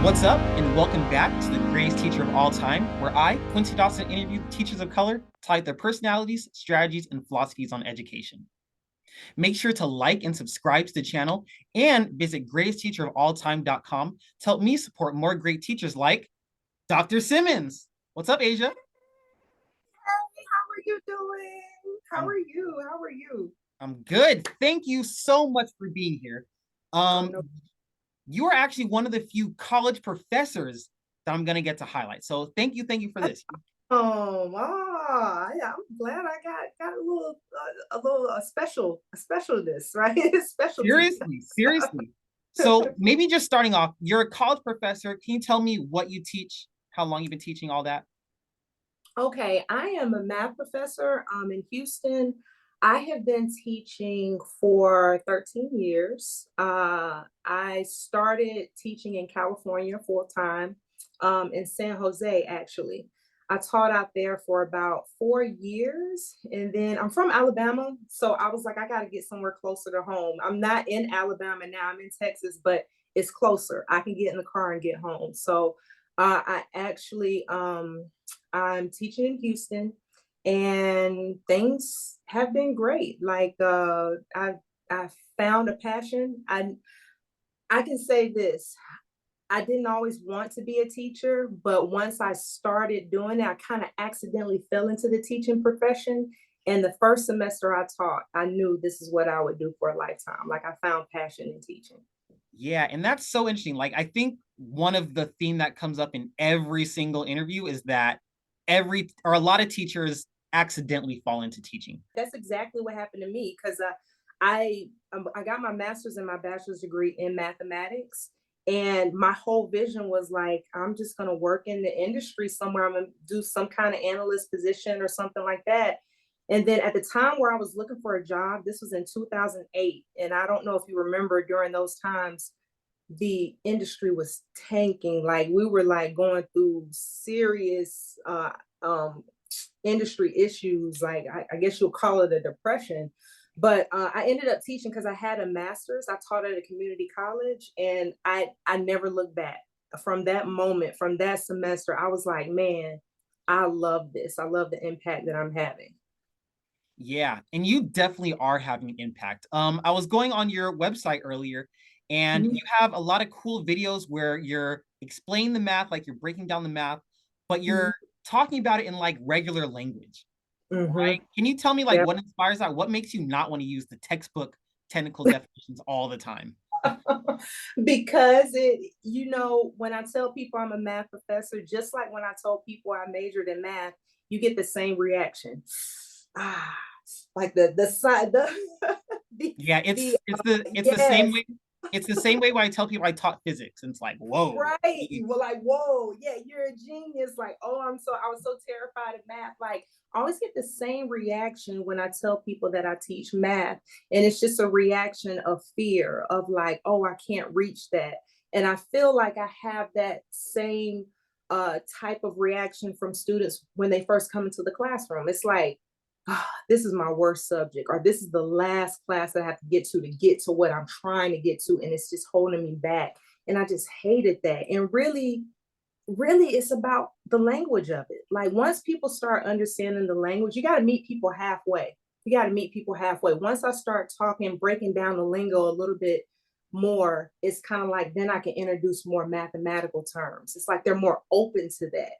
What's up, and welcome back to the greatest teacher of all time, where I, Quincy Dawson, interview teachers of color to highlight their personalities, strategies, and philosophies on education. Make sure to like and subscribe to the channel and visit greatestteacherofalltime.com to help me support more great teachers like Dr. Simmons. What's up, Asia? Hey, how are you doing? How I'm, are you? How are you? I'm good. Thank you so much for being here. Oh Um, no. you are actually one of the few college professors that I'm going to get to highlight. So thank you for this. Yeah, I'm glad I got a specialness, right? Specialty. Seriously. So maybe just starting off, you're a college professor. Can you tell me what you teach, how long you've been teaching, all that? Okay, I am a math professor in Houston. I have been teaching for 13 years. I started teaching in California full time, in San Jose, actually. I taught out there for about 4 years. And then I'm from Alabama. So I was like, I got to get somewhere closer to home. I'm not in Alabama now, I'm in Texas, but it's closer. I can get in the car and get home. So I actually I'm teaching in Houston, and things have been great. Like I found a passion. I can say this. I didn't always want to be a teacher, but once I started doing it, I kind of accidentally fell into the teaching profession. And the first semester I taught, I knew this is what I would do for a lifetime. Like I found passion in teaching. Yeah, and that's so interesting. Like, I think one of the theme that comes up in every single interview is that a lot of teachers accidentally fall into teaching. That's exactly what happened to me because I got my master's and my bachelor's degree in mathematics, and my whole vision was like I'm just gonna work in the industry somewhere. I'm gonna do some kind of analyst position or something like that. And then at the time where I was looking for a job, this was in 2008, and I don't know if you remember during those times the industry was tanking. Like we were like going through serious um industry issues. Like I guess you'll call it a depression. But I ended up teaching because I had a master's. I taught at a community college, and I never looked back. From that moment, from that semester, I was like, man, I love this. I love the impact that I'm having. Yeah, and you definitely are having an impact. I was going on your website earlier, and Mhm. you have a lot of cool videos where you're explaining the math, like you're breaking down the math, but you're talking about it in like regular language, right? Mhm. Can you tell me like Yep. what inspires that? What makes you not want to use the textbook technical definitions all the time? Because when I tell people I'm a math professor, just like when I told people I majored in math, you get the same reaction. Ah, like the side the Yeah, the it's the same yes. way. It's the same way when I tell people I taught physics, and it's like, whoa. Right. You were like, whoa, yeah, you're a genius. Like, oh, I was so terrified of math. Like, I always get the same reaction when I tell people that I teach math. And it's just a reaction of fear, of like, oh, I can't reach that. And I feel like I have that same type of reaction from students when they first come into the classroom. It's like, oh, this is my worst subject, or this is the last class that I have to get to what I'm trying to get to. And it's just holding me back, and I just hated that. And really, it's about the language of it. Like once people start understanding the language, you got to meet people halfway. You got to meet people halfway. Once I start talking, breaking down the lingo a little bit more, it's kind of like then I can introduce more mathematical terms. It's like they're more open to that.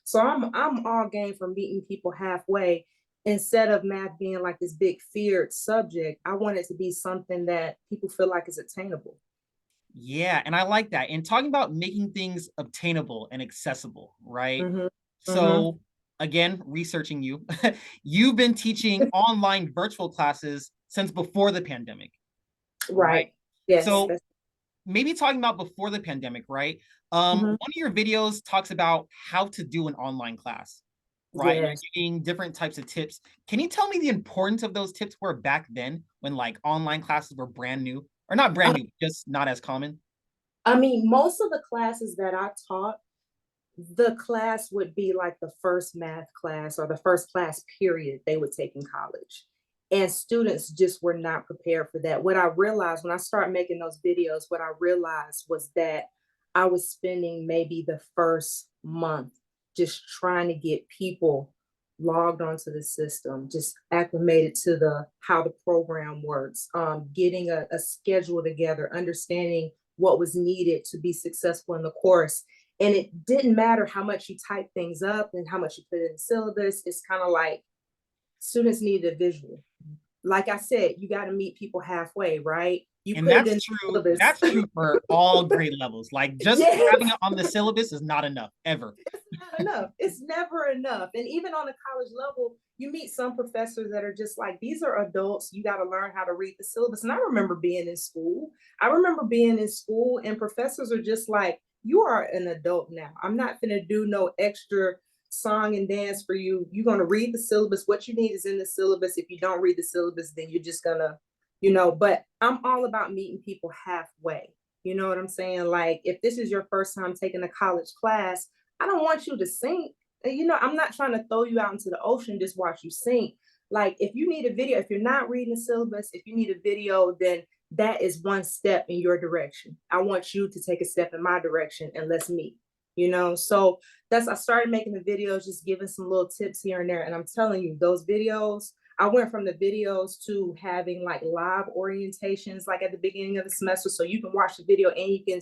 So I'm all game for meeting people halfway. Instead of math being like this big feared subject, I want it to be something that people feel like is attainable. Yeah, and I like that. And talking about making things obtainable and accessible, right? Mm-hmm. Mm-hmm. So again, researching you, you've been teaching online virtual classes since before the pandemic, right? Right. Yes. So maybe talking about before the pandemic, right? One Mhm. of your videos talks about how to do an online class, right? And Yes. you're giving different types of tips. Can you tell me the importance of those tips were back then when like online classes were brand new, or not brand Uh, new, just not as common? I mean, most of the classes that I taught, the class would be like the first math class or the first class period they would take in college. And students just were not prepared for that. What I realized when I started making those videos, what I realized was that I was spending maybe the first month just trying to get people logged onto the system, just acclimated to the how the program works, getting a schedule together, understanding what was needed to be successful in the course. And it didn't matter how much you type things up and how much you put in the syllabus. It's kind of like students need a visual. Like I said, you got to meet people halfway, right? You And put it that's in true. the syllabus. That's true for all grade levels. Like just having Yes. it on the syllabus is not enough ever. It's not enough. It's never enough. And even on a college level, you meet some professors that are just like, these are adults. You got to learn how to read the syllabus. And I remember being in school. I remember being in school, and professors are just like, you are an adult now. I'm not going to do no extra song and dance for you. You're going to read the syllabus. What you need is in the syllabus. If you don't read the syllabus, then you're just going to, but I'm all about meeting people halfway. You know what I'm saying? Like, if this is your first time taking a college class, I don't want you to sink. I'm not trying to throw you out into the ocean, just watch you sink. Like, if you need a video, if you're not reading the syllabus, if you need a video, then that is one step in your direction. I want you to take a step in my direction, and let's meet. So I started making the videos, just giving some little tips here and there. And I'm telling you, those videos, I went from the videos to having like live orientations, like at the beginning of the semester. So you can watch the video and you can,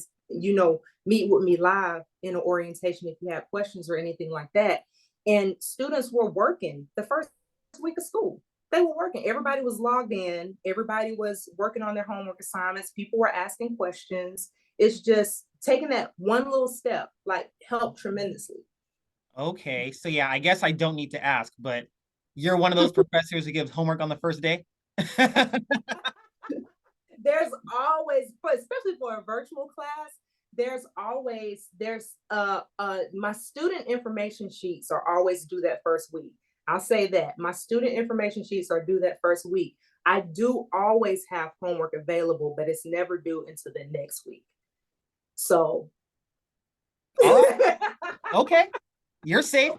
meet with me live in an orientation if you have questions or anything like that. And students were working the first week of school. They were working. Everybody was logged in. Everybody was working on their homework assignments. People were asking questions. It's just taking that one little step, like, helped tremendously. Okay. So yeah, I guess I don't need to ask, but you're one of those professors who gives homework on the first day? There's always, especially for a virtual class, my student information sheets are always due that first week. I'll say that my student information sheets are due that first week. I do always have homework available, but it's never due until the next week. So All right. Okay. You're safe.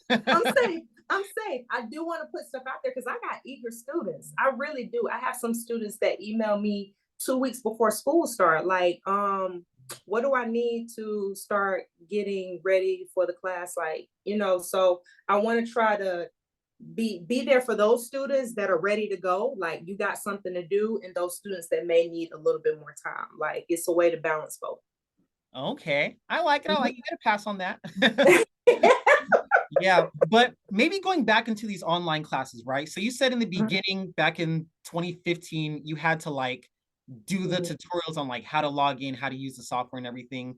I'm safe. I'm safe. I do want to put stuff out there because I got eager students. I really do. I have some students that email me 2 weeks before school start, like, what do I need to start getting ready for the class? Like, so I want to try to be there for those students that are ready to go. Like, you got something to do, and those students that may need a little bit more time. Like, it's a way to balance both. Okay. I like it. I like you. Gotta pass on that. Yeah, but maybe going back into these online classes, right? So you said in the beginning, back in 2015, you had to like do the tutorials on like how to log in, how to use the software and everything.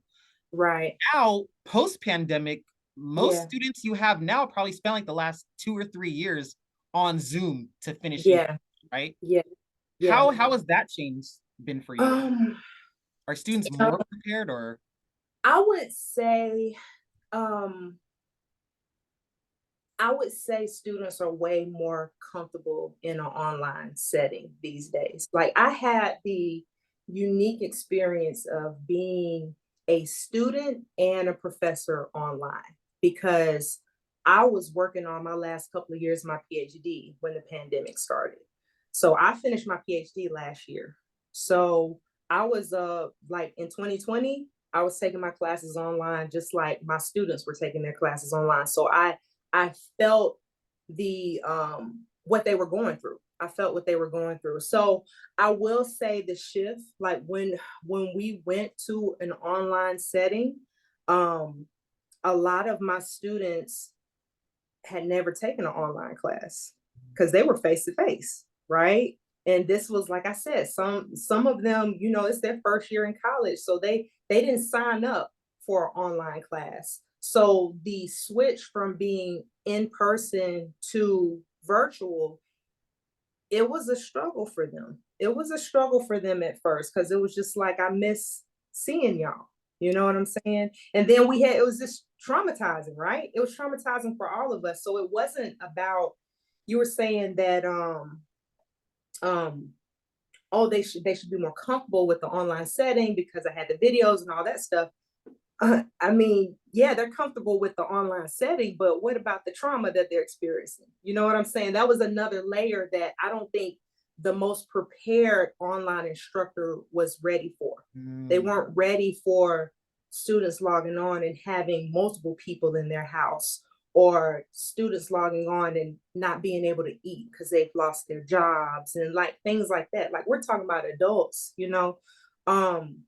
Right. Now, post-pandemic, most Yeah. students you have now probably spent like the last 2 or 3 years on Zoom to finish in, Yeah. right? Yeah. Yeah. How has that change been for you? Um, Are students more prepared or? I would say, um, I would say students are way more comfortable in an online setting these days. Like, I had the unique experience of being a student and a professor online because I was working on my last couple of years of my PhD when the pandemic started. So I finished my PhD last year. So I was like in 2020, I was taking my classes online just like my students were taking their classes online. So I felt the what they were going through. I felt what they were going through. So I will say the shift, like when we went to an online setting, um, a lot of my students had never taken an online class because they were face to face, right? And this was, like I said, some of them, it's their first year in college, so they didn't sign up for an online class. So the switch from being in person to virtual, it was a struggle for them. It was a struggle for them at first because it was just like, I miss seeing y'all. You know what I'm saying? And then it was just traumatizing, right? It was traumatizing for all of us. So it wasn't about, you were saying that um oh, they should be more comfortable with the online setting because I had the videos and all that stuff. I mean, yeah, they're comfortable with the online setting, but what about the trauma that they're experiencing? You know what I'm saying? That was another layer that I don't think the most prepared online instructor was ready for. They weren't ready for students logging on and having multiple people in their house, or students logging on and not being able to eat because they've lost their jobs and like things like that. Like we're talking about adults, you know. Um,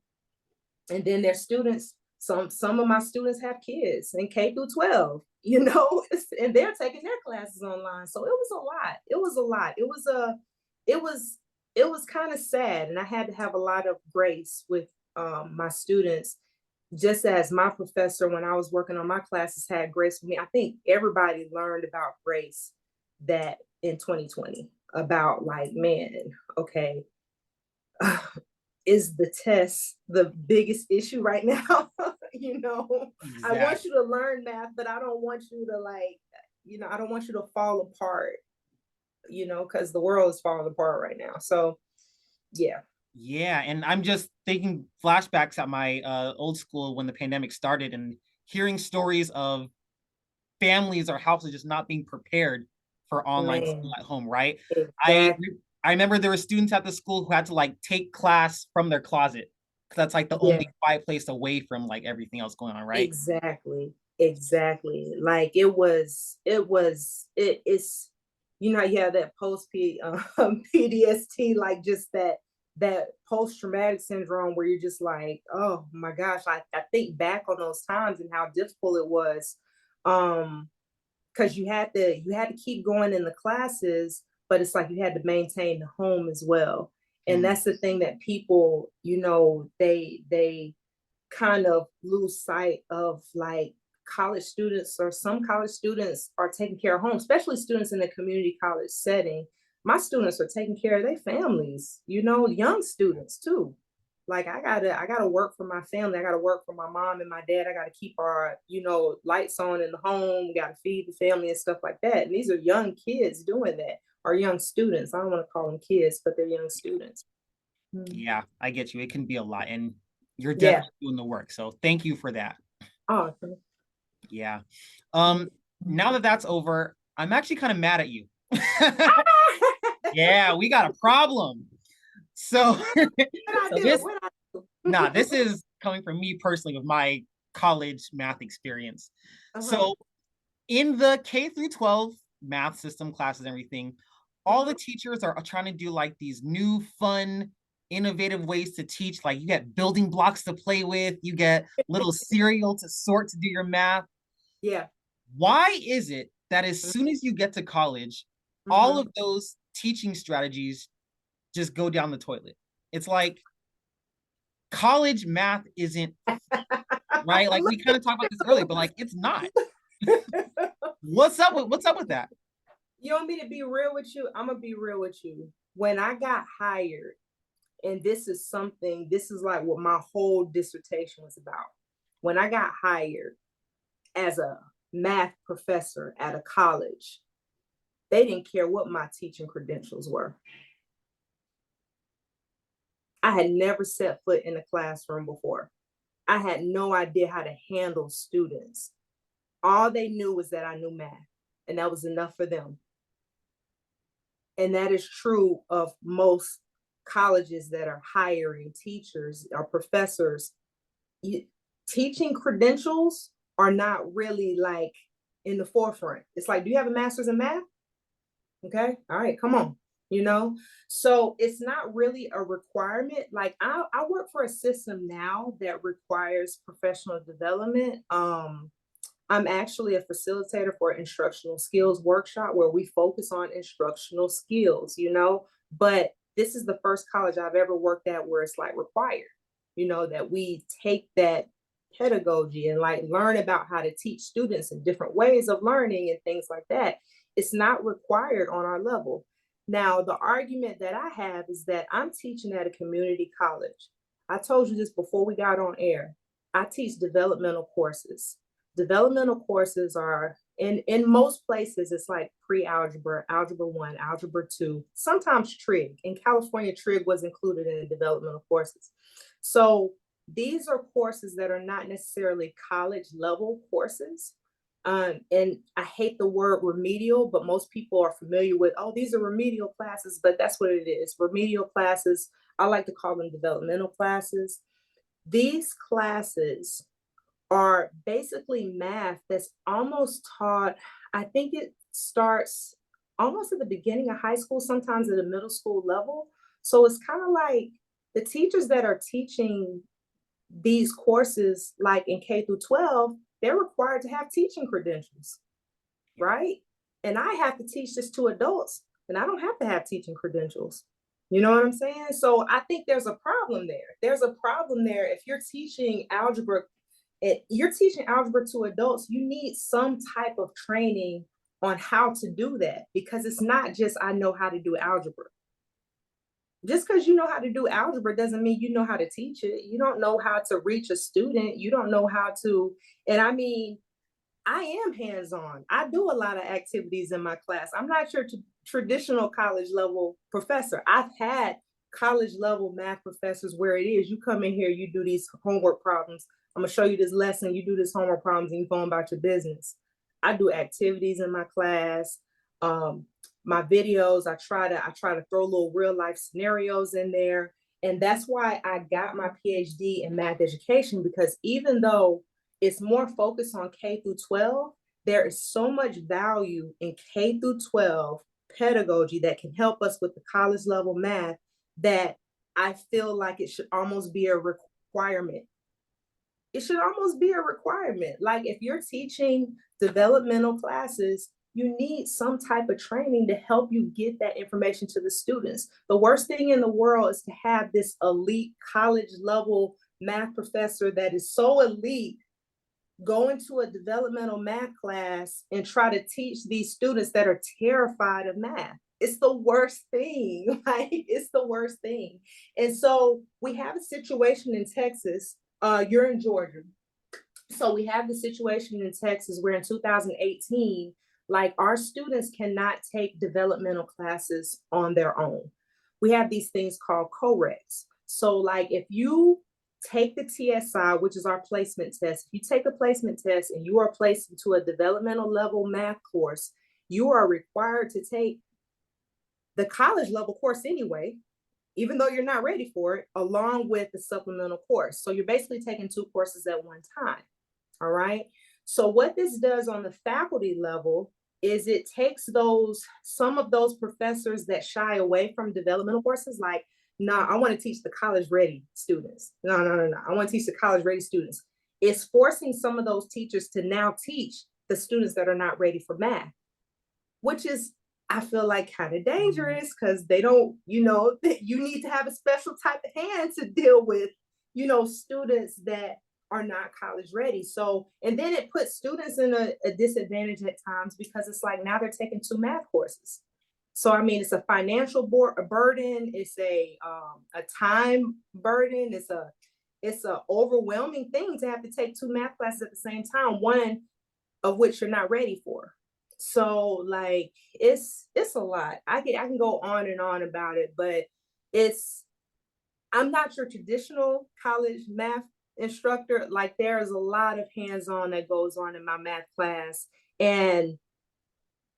and then their students, some of my students have kids in K through 12, you know, and they're taking their classes online. So it was a lot. It was a lot. It was it was kind of sad, and I had to have a lot of grace with my students, just as my professor when I was working on my classes had grace with me. I think everybody learned about grace that in 2020, about like, man, okay, is the test the biggest issue right now? You know, I want Exactly. you to learn math, but I don't want you to like, you know, I don't want you to fall apart, you know, because the world is falling apart right now. So yeah. Yeah, and I'm just thinking flashbacks at my old school when the pandemic started and hearing stories of families or houses just not being prepared for online school Man, at home, right? I exactly. I remember there were students at the school who had to like take class from their closet because that's like the Yeah, only quiet place away from like everything else going on, right? exactly. Exactly. Like it's, you know, yeah, that post PDST, like just that post traumatic syndrome where you're just like, oh my gosh, I think back on those times and how difficult it was. Um, because you had to keep going in the classes, but it's like you had to maintain the home as well. And Mm, that's the thing that people, you know, they kind of lose sight of, like college students, or some college students are taking care of home, especially students in the community college setting. My students are taking care of their families, you know, young students too. Like I gotta work for my family. I gotta work for my mom and my dad. I gotta keep our, you know, lights on in the home. We gotta feed the family and stuff like that. And these are young kids doing that, or young students. I don't want to call them kids, but they're young students. Mm. yeah, I get you. It can be a lot, and you're Yeah. definitely doing the work. So thank you for that. Awesome. Yeah. Um, now that that's over, I'm actually kind of mad at you. Yeah, we got a problem. So, What I so do? this, What I nah, this do? is coming from me personally with my college math experience. Uh-huh. So, in the K through 12 math system classes and everything, all the Uh-huh. teachers are trying to do like these new, fun, innovative ways to teach. Like, you get building blocks to play with, you get little cereal to sort to do your math. Yeah. Why is it that as soon as you get to college, all Mm-hmm. of those teaching strategies just go down the toilet? It's like college math isn't right. Like we kind of talked about this earlier, but like it's not. What's up with that? You want me to be real with you? I'm gonna be real with you. When I got hired, and this is like what my whole dissertation was about. When I got hired as a math professor at a college, they didn't care what my teaching credentials were. I had never set foot in a classroom before. I had no idea how to handle students. All they knew was that I knew math, and that was enough for them. And that is true of most colleges that are hiring teachers or professors. You, teaching credentials are not really like in the forefront. It's like, do you have a master's in math? Okay, all right, come on. You know, so it's not really a requirement. Like I work for a system now that requires professional development. I'm actually a facilitator for an instructional skills workshop where we focus on instructional skills, you know, but this is the first college I've ever worked at where it's like required, you know, that we take that pedagogy and like learn about how to teach students and different ways of learning and things like that. It's not required on our level. Now, the argument that I have is that I'm teaching at a community college. I told you this before we got on air. I teach developmental courses. Developmental courses are in most places it's like pre-algebra, algebra 1, algebra 2, sometimes trig. In California, trig was included in the developmental courses. So these are courses that are not necessarily college level courses. And I hate the word remedial, but most people are familiar with, oh, these are remedial classes, but that's what it is. Remedial classes, I like to call them developmental classes. These classes are basically math that's almost taught. I think it starts almost at the beginning of high school, sometimes at the middle school level. So it's kind of like the teachers that are teaching these courses, like in K through 12, they're required to have teaching credentials, right? And I have to teach this to adults, and I don't have to have teaching credentials. You know what I'm saying? So I think there's a problem there. There's a problem there. If you're teaching algebra, you're teaching algebra to adults, you need some type of training on how to do that, because it's not just I know how to do algebra. Just because you know how to do algebra doesn't mean you know how to teach it. You don't know how to reach a student. You don't know how to, and I mean, I am hands-on. I do a lot of activities in my class. I'm not your traditional college level professor. I've had college level math professors where it is you come in here, you do these homework problems. I'm gonna show you this lesson, you do this homework problems, and you go about your business. I do activities in my class. Um, my videos, I try to throw little real life scenarios in there. And that's why I got my PhD in math education, because even though it's more focused on K through 12, there is so much value in K through 12 pedagogy that can help us with the college level math that I feel like it should almost be a requirement. It should almost be a requirement. Like if you're teaching developmental classes, you need some type of training to help you get that information to the students. The worst thing in the world is to have this elite college level math professor that is so elite go into a developmental math class and try to teach these students that are terrified of math. It's the worst thing. Like it's the worst thing. And so we have a situation in Texas. You're in Georgia. So we have the situation in Texas where in 2018, like our students cannot take developmental classes on their own. We have these things called co-recs. So like if you take the TSI, which is our placement test, if you take a placement test and you are placed into a developmental level math course, you are required to take the college level course anyway, even though you're not ready for it, along with the supplemental course. So you're basically taking two courses at one time. All right. So what this does on the faculty level is it takes some of those professors that shy away from developmental courses, like, no, I want to teach the college ready students. No, no, no, no. I want to teach the college ready students. It's forcing some of those teachers to now teach the students that are not ready for math, which is, I feel like, kind of dangerous, because they don't, you need to have a special type of hand to deal with, students that are not college ready. So, and then it puts students in a disadvantage at times, because it's like now they're taking two math courses. So, I mean, it's a financial burden, it's a time burden, it's a overwhelming thing to have to take two math classes at the same time, one of which you're not ready for. So like it's a lot. I can go on and on about it, but it's I'm not your traditional college math instructor. Like there's a lot of hands-on that goes on in my math class. And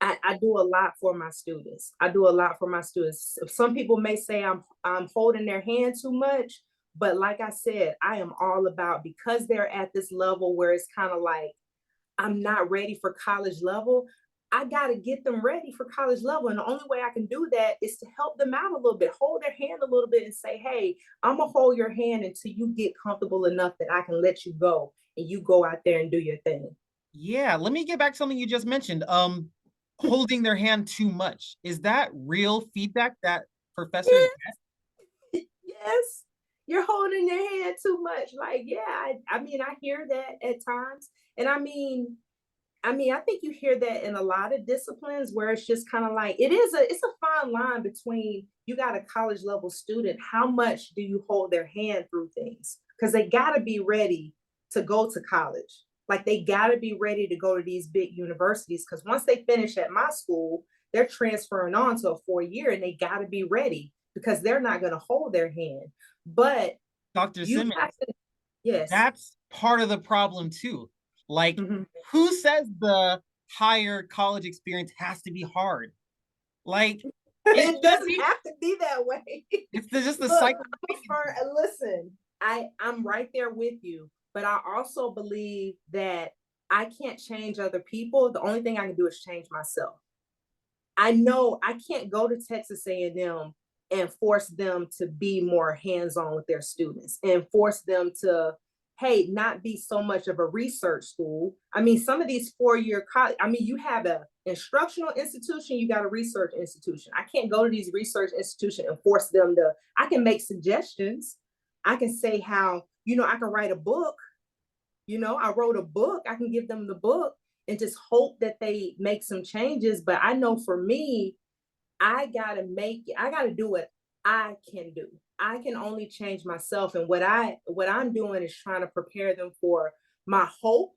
I do a lot for my students. I do a lot for my students. Some people may say I'm holding their hand too much, but like I said, I am all about, because they're at this level where it's kind of like I'm not ready for college level. I got to get them ready for college level. And the only way I can do that is to help them out a little bit, hold their hand a little bit and say, hey, I'm going to hold your hand until you get comfortable enough that I can let you go and you go out there and do your thing. Yeah, let me get back to something you just mentioned. Holding their hand too much. Is that real feedback that professors Yes, yes. You're holding their hand too much. Like, yeah, I mean, I hear that at times. And I think you hear that in a lot of disciplines where it's just kind of like it's a fine line between, you got a college level student, how much do you hold their hand through things? Because they got to be ready to go to college. Like they got to be ready to go to these big universities, because once they finish at my school, they're transferring on to a 4 year, and they got to be ready because they're not going to hold their hand. But Dr. you Simmons, have to, yes. that's part of the problem too. Like, Mhm. who says the higher college experience has to be hard? Like, it It should doesn't be. have to be that way. It's just the Look, cycle. listen, I'm right there with you. but I also believe that I can't change other people. The only thing I can do is change myself. I know I can't go to Texas A&M and force them to be more hands-on with their students and force them to, hey, not be so much of a research school. I mean, some of these four-year college, I mean, you have an instructional institution, you got a research institution. I can't go to these research institutions and force them to, I can make suggestions. I can say how, I can write a book. I wrote a book. I can give them the book and just hope that they make some changes. But I know for me, I gotta do what I can do. I can only change myself. And what I'm doing is trying to prepare them for my hope.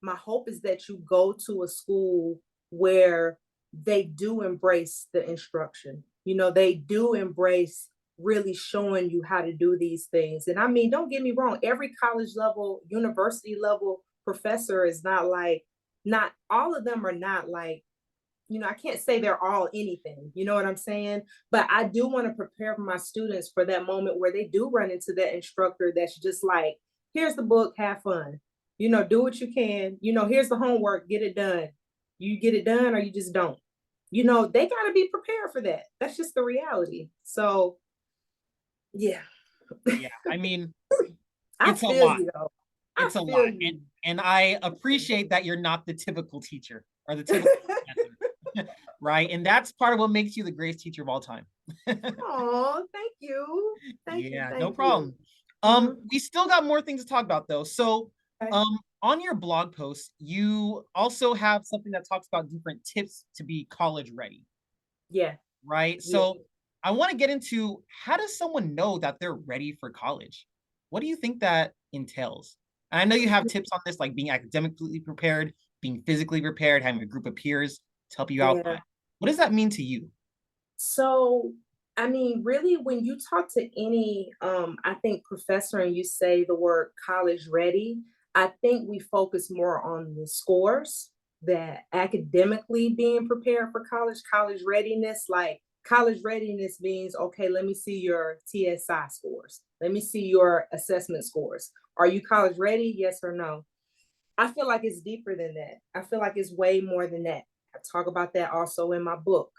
My hope is that you go to a school where they do embrace the instruction. They do embrace really showing you how to do these things. And I mean, don't get me wrong, every college level, university level professor is not all of them are not like, I can't say they're all anything, you know what I'm saying? But I do want to prepare my students for that moment where they do run into that instructor that's just like, here's the book, have fun, do what you can, here's the homework, get it done. You get it done or you just don't. They got to be prepared for that. That's just the reality. So, yeah. Yeah, I mean, I it's a feel lot. you though. I It's a feel lot. you. And I appreciate that you're not the typical teacher or the typical professor, right? And that's part of what makes you the greatest teacher of all time. Oh, thank you. Thank you. Yeah, no Thank you. problem. Mhm. We still got more things to talk about though. So, Okay. on your blog post, you also have something that talks about different tips to be college ready, Yeah. right? Yeah. So, I want to get into how does someone know that they're ready for college? What do you think that entails? And I know you have tips on this, like being academically prepared, being physically prepared, having a group of peers to help you out. Yeah. But what does that mean to you? So, I mean, really, when you talk to any, I think professor and you say the word college ready, I think we focus more on the scores that academically being prepared for college readiness. Like college readiness means, okay, let me see your TSI scores. Let me see your assessment scores. Are you college ready? Yes or no? I feel like it's deeper than that. I feel like it's way more than that. I talk about that also in my book.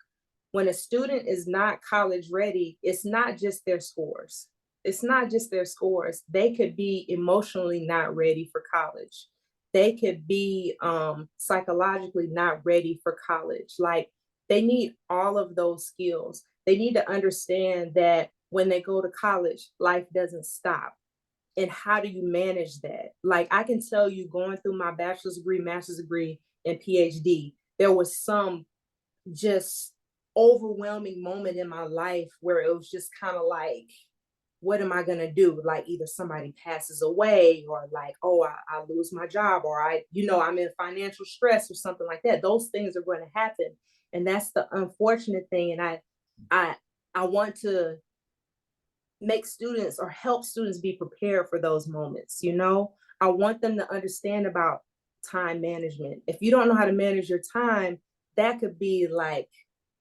When a student is not college ready, it's not just their scores. It's not just their scores. They could be emotionally not ready for college. They could be psychologically not ready for college. Like they need all of those skills. They need to understand that when they go to college, life doesn't stop, and how do you manage that? Like I can tell you, going through my bachelor's degree, master's degree, and PhD, there was some just overwhelming moment in my life where it was just kind of like, what am I going to do? Like either somebody passes away or like, oh, I lose my job or I'm in financial stress or something like that. Those things are going to happen. And that's the unfortunate thing. And I, I want to make students or help students be prepared for those moments. I want them to understand about time management. If you don't know how to manage your time, that could be like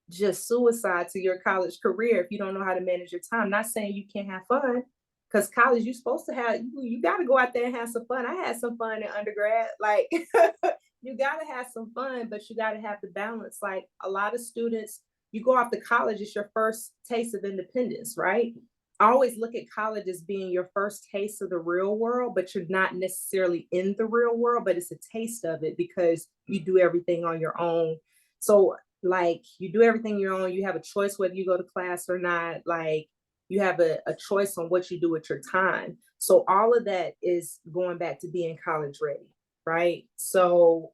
just suicide to your college career if you don't know how to manage your time. Not saying you can't have fun, because college you're supposed to have, you got to go out there and have some fun. I had some fun in undergrad. Like you got to have some fun, but you got to have the balance. Like a lot of students, you go off to college, it's your first taste of independence, right? I always look at college as being your first taste of the real world, but you're not necessarily in the real world, but it's a taste of it because you do everything on your own. So, like, you do everything on your own. You have a choice whether you go to class or not. Like, you have a choice on what you do with your time. So, all of that is going back to being college ready, right? So,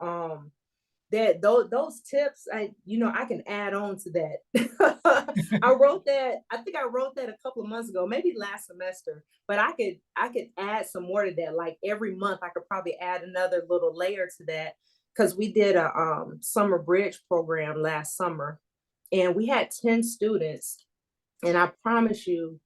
that those tips, I can add on to that. I think I wrote that a couple of months ago, maybe last semester, but I could add some more to that. Like every month I could probably add another little layer to that, because we did a summer bridge program last summer and we had 10 students, and I promise you,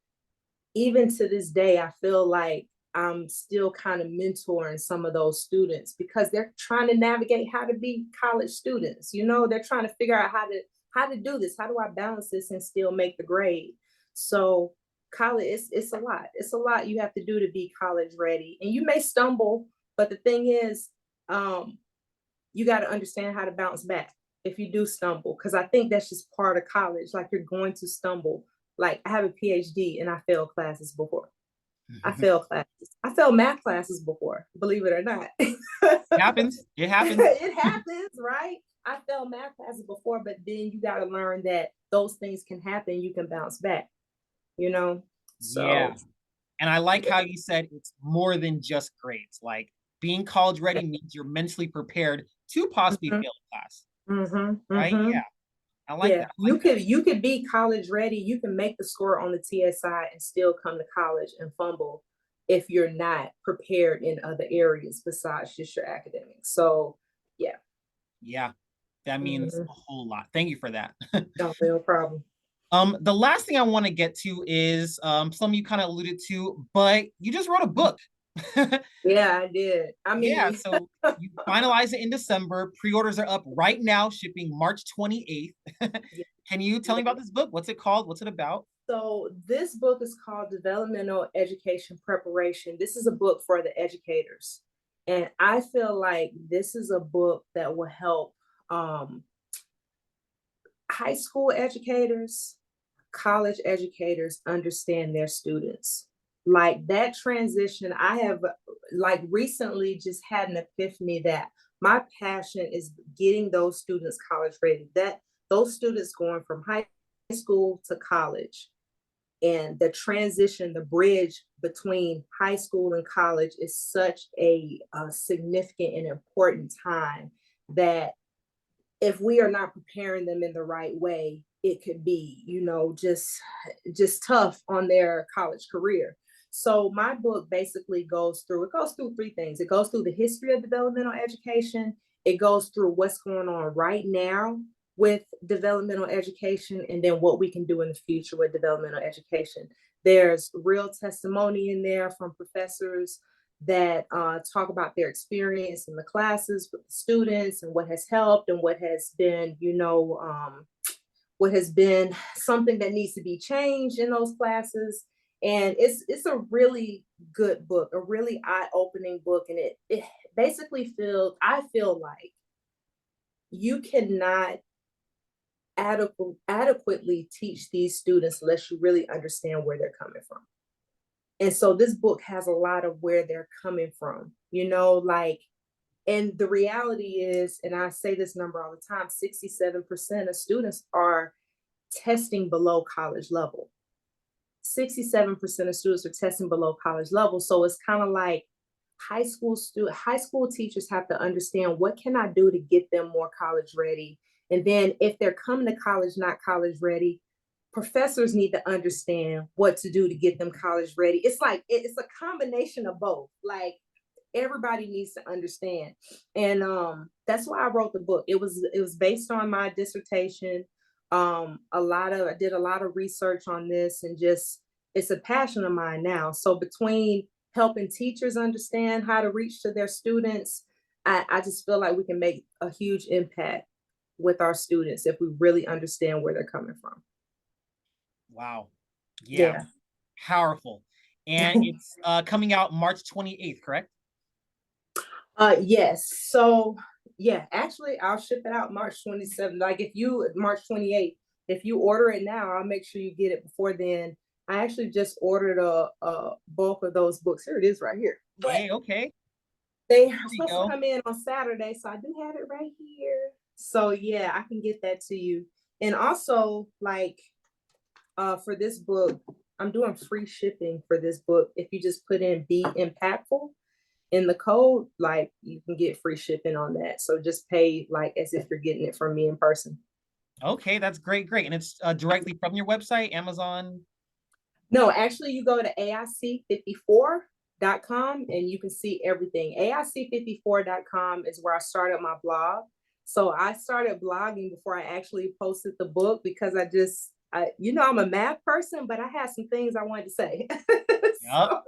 even to this day, I feel like I'm still kind of mentoring some of those students because they're trying to navigate how to be college students. They're trying to figure out how to do this. How do I balance this and still make the grade? So college, it's a lot. It's a lot you have to do to be college ready. And you may stumble, but the thing is, you got to understand how to bounce back if you do stumble. Cause I think that's just part of college. Like you're going to stumble. Like I have a PhD and I failed classes before. I failed classes. I failed math classes before, believe it or not. It happens. It happens. It happens, right? I failed math classes before, but then you got to learn that those things can happen. You can bounce back, you know? Yeah. So, And I like yeah. how you said it's more than just grades. Like being college ready means you're mentally prepared to possibly Mm-hmm, fail a class, mm-hmm, right? mm-hmm. Yeah. I like Yeah, that. I like you could be college ready. You can make the score on the TSI and still come to college and fumble if you're not prepared in other areas besides just your academics. So, yeah. yeah. That means Mm-hmm. a whole lot. Thank you for that. No, no problem. The last thing I want to get to is some you kind of alluded to, but you just wrote a book. Yeah, I did. I Yeah, mean, so you finalize it in December. Pre-orders are up right now, shipping March 28th. yeah, Can you tell me yeah. about this book? What's it called? What's it about? So this book is called Developmental Education Preparation. This is a book for the educators. And I feel like this is a book that will help um, high school educators, college educators understand their students. Like that transition, I have like recently just had an epiphany that my passion is getting those students college ready. That those students going from high school to college and the transition, the bridge between high school and college is such a significant and important time that if we are not preparing them in the right way, it could be, just tough on their college career. So my book basically goes through three things. It goes through the history of developmental education. It goes through what's going on right now with developmental education and then what we can do in the future with developmental education. There's real testimony in there from professors that talk about their experience in the classes with the students and what has helped and what has been, what has been something that needs to be changed in those classes. And it's a really good book, a really eye-opening book, and it basically I feel like you cannot adequately teach these students unless you really understand where they're coming from. And so this book has a lot of where they're coming from, like, and the reality is, and I say this number all the time, 67% of students are testing below college level. 67% of students are testing below college level. So it's kind of like high school teachers have to understand what can I do to get them more college ready. And then if they're coming to college not college ready, professors need to understand what to do to get them college ready. It's like it's a combination of both. Like everybody needs to understand. And that's why I wrote the book. It was based on my dissertation. I did a lot of research on this, and just it's a passion of mine now. So between helping teachers understand how to reach to their students, I just feel like we can make a huge impact with our students if we really understand where they're coming from. Wow. Yeah, Yeah. powerful. And it's coming out March 28th, correct? Yes. So yeah, actually I'll ship it out March 27th. Like if you March 28th, if you order it now, I'll make sure you get it before then. I actually just ordered a bulk of those books. Here it is right here. But Hey, okay. they There are we supposed to go. come in on Saturday, so I do have it right here. So yeah, I can get that to you. And also, like for this book, I'm doing free shipping for this book. If you just put in Be Impactful in the code, like you can get free shipping on that. So just pay like as if you're getting it from me in person. Okay, that's great, great. And it's directly from your website, Amazon. No, actually, you go to aic54.com and you can see everything. aic54.com is where I started my blog. So I started blogging before I actually posted the book because I'm a math person, but I had some things I wanted to say. Yep. so,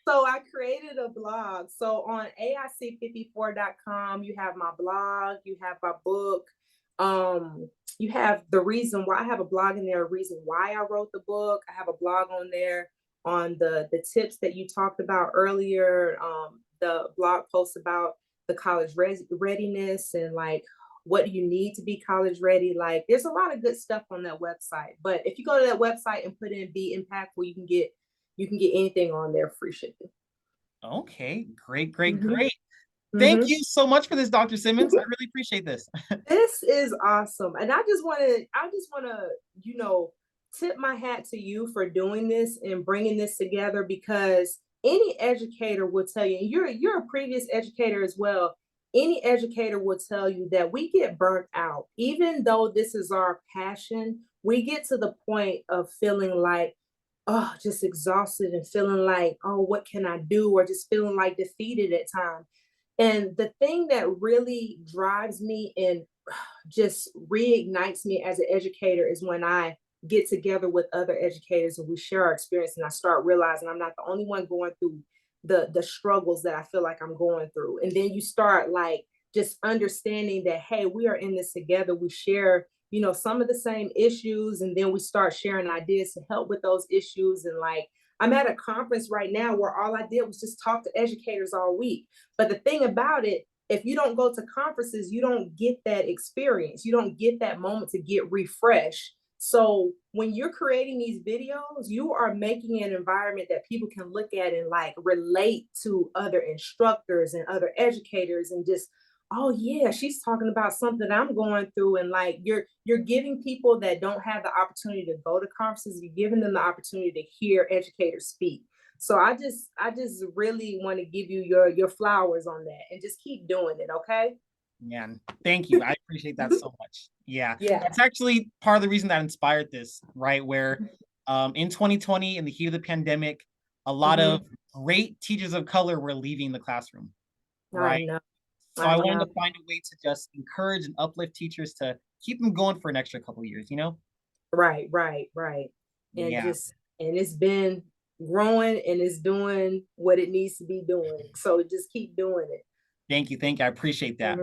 so I created a blog. So on aic54.com, you have my blog, you have my book. You have the reason why. I have a blog in there, a reason why I wrote the book. I have a blog on there on the tips that you talked about earlier, the blog posts about the college readiness and like what do you need to be college ready. Like there's a lot of good stuff on that website. But if you go to that website and put in Be Impactful, you can get anything on there free shipping. Okay, great, great, Mm-hmm. great. Thank Mm-hmm. you so much for this, Dr. Simmons. I really appreciate this. This is awesome. And I just want to, you know, tip my hat to you for doing this and bringing this together because any educator will tell you, and you're a previous educator as well. Any educator will tell you that we get burnt out. Even though this is our passion, we get to the point of feeling like, oh, just exhausted and feeling like, oh, what can I do? Or just feeling like defeated at times. And the thing that really drives me and just reignites me as an educator is when I get together with other educators and we share our experience and I start realizing I'm not the only one going through the struggles that I feel like I'm going through. And then you start like just understanding that hey, we are in this together. We share, you know, some of the same issues and then we start sharing ideas to help with those issues. And like I'm at a conference right now where all I did was just talk to educators all week. But the thing about it, if you don't go to conferences, you don't get that experience. You don't get that moment to get refreshed. So when you're creating these videos, you are making an environment that people can look at and like relate to other instructors and other educators and just, oh yeah, she's talking about something I'm going through. And like you're giving people that don't have the opportunity to go to conferences, you're giving them the opportunity to hear educators speak. So I just really want to give you your flowers on that and just keep doing it, okay? Man, thank you. I appreciate that so much. Yeah, Yeah. that's actually part of the reason that inspired this, right? Where in 2020, in the heat of the pandemic, a lot of Mm-hmm. great teachers of color were leaving the classroom, I right? know. So I I wanted know. to find a way to just encourage and uplift teachers to keep them going for an extra couple of years, you know? Right, right, right. And Yeah. just and it's been growing and it's doing what it needs to be doing. So just keep doing it. Thank you. Thank you. I appreciate that.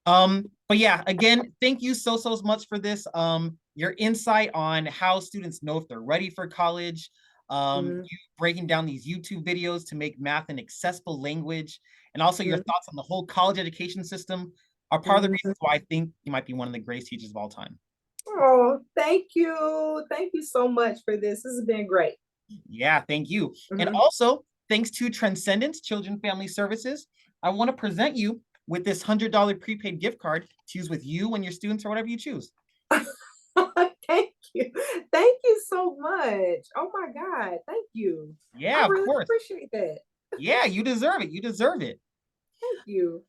Mm-hmm. But yeah, again, thank you so much for this. Your insight on how students know if they're ready for college, Mm-hmm. you breaking down these YouTube videos to make math an accessible language, and also your thoughts on the whole college education system are part of the Mm-hmm. reasons why I think you might be one of the greatest teachers of all time. Oh, thank you. Thank you so much for this. This has been great. Yeah, thank you. And Mm-hmm. also, thanks to Transcendence Children Family Services, I want to present you with this $100 prepaid gift card to use with you and your students or whatever you choose. Thank you. Thank you so much. Oh my God. Thank you. I Yeah, of really course. appreciate that. Yeah, you deserve it. You deserve it. Thank you.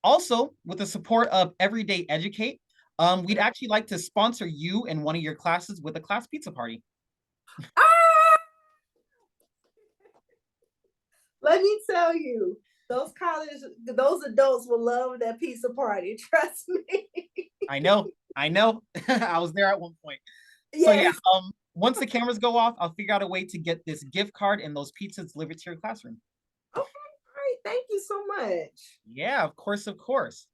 Also, with the support of Everyday Educate, we'd actually like to sponsor you and one of your classes with a class pizza party. Ah! Let me tell you, those adults will love that pizza party. Trust me. I know. I was there at one point. So yeah, Yes. once the cameras go off, I'll figure out a way to get this gift card and those pizzas delivered to your classroom. Okay. All right. Thank you so much. Yeah, of course, of course.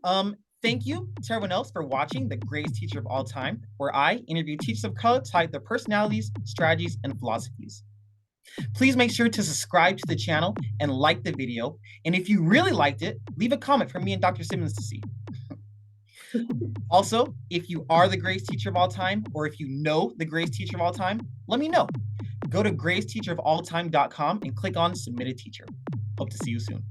Um, Thank you to everyone else for watching The Greatest Teacher of All Time, where I interview teachers of color to highlight their personalities, strategies, and philosophies. Please make sure to subscribe to the channel and like the video. And if you really liked it, leave a comment for me and Dr. Simmons to see. Also, if you are the greatest teacher of all time, or if you know the greatest teacher of all time, let me know. Go to greatestteacherofalltime.com and click on Submit a Teacher. Hope to see you soon.